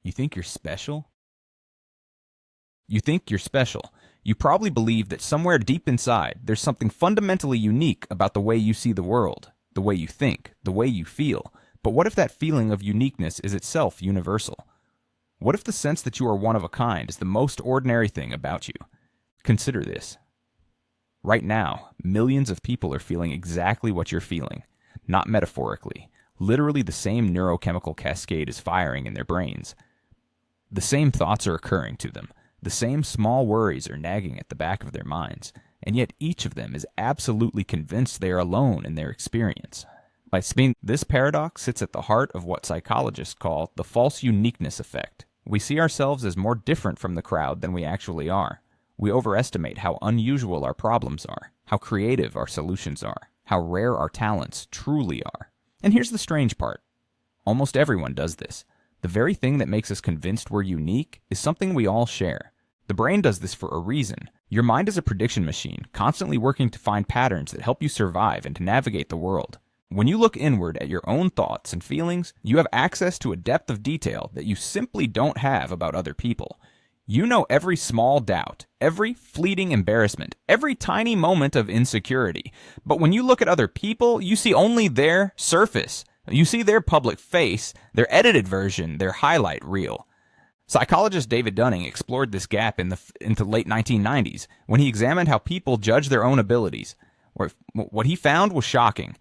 You think you're special? You think you're special. You probably believe that somewhere deep inside, there's something fundamentally unique about the way you see the world, the way you think, the way you feel. But what if that feeling of uniqueness is itself universal? What if the sense that you are one of a kind is the most ordinary thing about you? Consider this. Right now, millions of people are feeling exactly what you're feeling, not metaphorically. Literally, the same neurochemical cascade is firing in their brains. The same thoughts are occurring to them. The same small worries are nagging at the back of their minds, and yet each of them is absolutely convinced they are alone in their experience. This paradox sits at the heart of what psychologists call the false uniqueness effect. We see ourselves as more different from the crowd than we actually are. We overestimate how unusual our problems are, how creative our solutions are, how rare our talents truly are. And here's the strange part. Almost everyone does this. The very thing that makes us convinced we're unique is something we all share. The brain does this for a reason. Your mind is a prediction machine, constantly working to find patterns that help you survive and to navigate the world. When you look inward at your own thoughts and feelings, you have access to a depth of detail that you simply don't have about other people. You know every small doubt, every fleeting embarrassment, every tiny moment of insecurity. But when you look at other people, you see only their surface. You see their public face, their edited version, their highlight reel. Psychologist David Dunning explored this gap in the late 1990s when he examined how people judge their own abilities. What he found was shocking.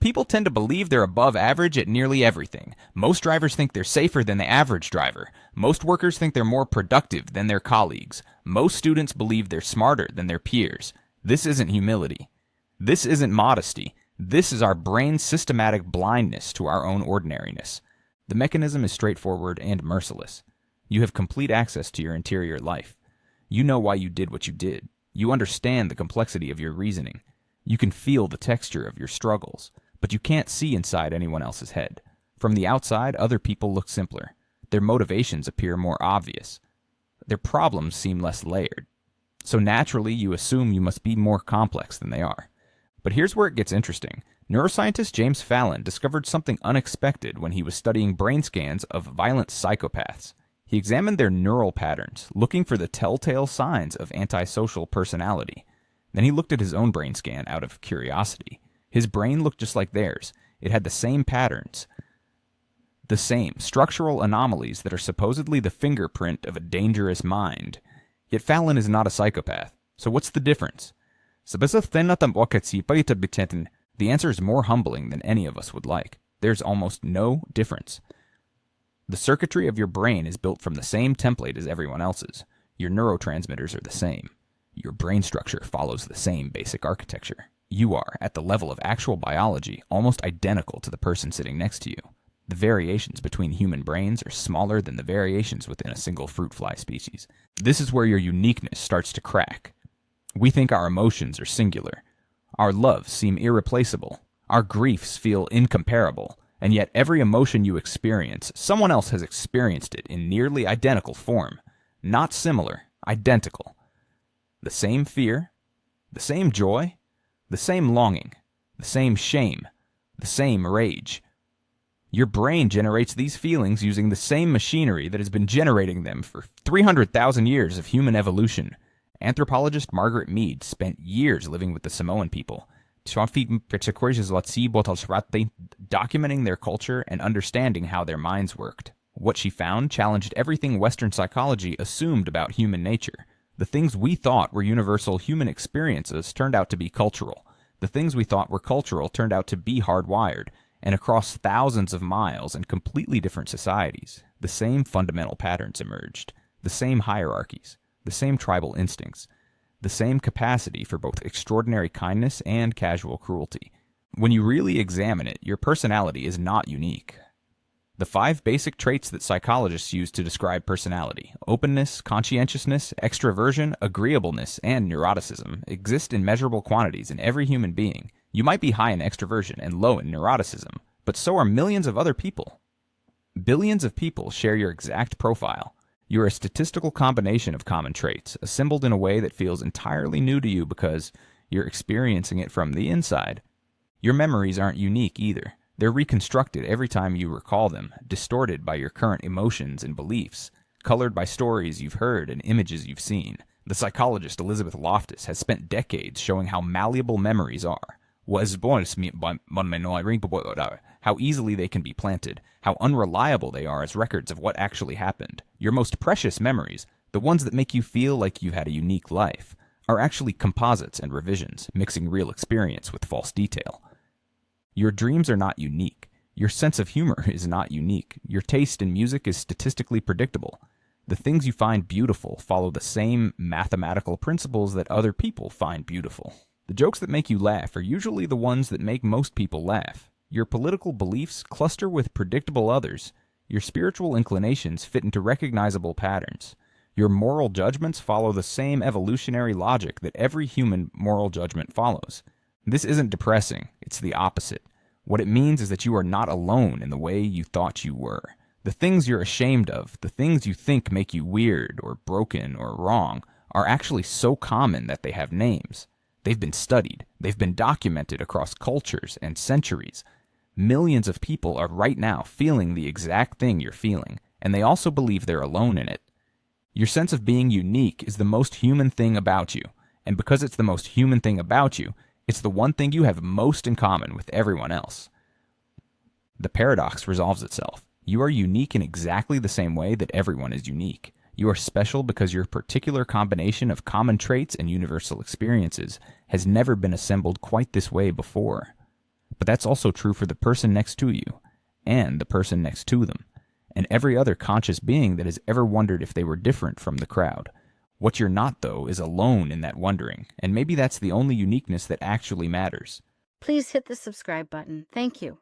People tend to believe they're above average at nearly everything. Most drivers think they're safer than the average driver. Most workers think they're more productive than their colleagues. Most students believe they're smarter than their peers. This isn't humility. This isn't modesty. This is our brain's systematic blindness to our own ordinariness. The mechanism is straightforward and merciless. You have complete access to your interior life. You know why you did what you did. You understand the complexity of your reasoning. You can feel the texture of your struggles, but you can't see inside anyone else's head. From the outside, other people look simpler. Their motivations appear more obvious. Their problems seem less layered. So naturally, you assume you must be more complex than they are. But here's where it gets interesting. Neuroscientist James Fallon discovered something unexpected when he was studying brain scans of violent psychopaths. He examined their neural patterns, looking for the telltale signs of antisocial personality. Then he looked at his own brain scan out of curiosity. His brain looked just like theirs. It had the same patterns, the same structural anomalies that are supposedly the fingerprint of a dangerous mind. Yet Fallon is not a psychopath. So what's the difference? The answer is more humbling than any of us would like. There's almost no difference. The circuitry of your brain is built from the same template as everyone else's. Your neurotransmitters are the same. Your brain structure follows the same basic architecture. You are, at the level of actual biology, almost identical to the person sitting next to you. The variations between human brains are smaller than the variations within a single fruit fly species. This is where your uniqueness starts to crack. We think our emotions are singular. Our loves seem irreplaceable. Our griefs feel incomparable. And yet every emotion you experience, someone else has experienced it in nearly identical form. Not similar, identical. The same fear, the same joy, the same longing, the same shame, the same rage. Your brain generates these feelings using the same machinery that has been generating them for 300,000 years of human evolution. Anthropologist Margaret Mead spent years living with the Samoan people, documenting their culture and understanding how their minds worked. What she found challenged everything Western psychology assumed about human nature. The things we thought were universal human experiences turned out to be cultural. The things we thought were cultural turned out to be hardwired, and across thousands of miles and completely different societies, the same fundamental patterns emerged, the same hierarchies, the same tribal instincts, the same capacity for both extraordinary kindness and casual cruelty. When you really examine it, your personality is not unique. The 5 basic traits that psychologists use to describe personality, openness, conscientiousness, extroversion, agreeableness, and neuroticism, exist in measurable quantities in every human being. You might be high in extroversion and low in neuroticism, but so are millions of other people. Billions of people share your exact profile. You're a statistical combination of common traits, assembled in a way that feels entirely new to you because you're experiencing it from the inside. Your memories aren't unique either. They're reconstructed every time you recall them, distorted by your current emotions and beliefs, colored by stories you've heard and images you've seen. The psychologist Elizabeth Loftus has spent decades showing how malleable memories are, how easily they can be planted, how unreliable they are as records of what actually happened. Your most precious memories, the ones that make you feel like you've had a unique life, are actually composites and revisions, mixing real experience with false detail. Your dreams are not unique. Your sense of humor is not unique. Your taste in music is statistically predictable. The things you find beautiful follow the same mathematical principles that other people find beautiful. The jokes that make you laugh are usually the ones that make most people laugh. Your political beliefs cluster with predictable others. Your spiritual inclinations fit into recognizable patterns. Your moral judgments follow the same evolutionary logic that every human moral judgment follows. This isn't depressing, it's the opposite. What it means is that you are not alone in the way you thought you were. The things you're ashamed of, the things you think make you weird or broken or wrong, are actually so common that they have names. They've been studied, they've been documented across cultures and centuries. Millions of people are right now feeling the exact thing you're feeling, and they also believe they're alone in it. Your sense of being unique is the most human thing about you, and because it's the most human thing about you, it's the one thing you have most in common with everyone else. The paradox resolves itself. You are unique in exactly the same way that everyone is unique. You are special because your particular combination of common traits and universal experiences has never been assembled quite this way before. But that's also true for the person next to you, and the person next to them, and every other conscious being that has ever wondered if they were different from the crowd. What you're not, though, is alone in that wondering, and maybe that's the only uniqueness that actually matters. Please hit the subscribe button. Thank you.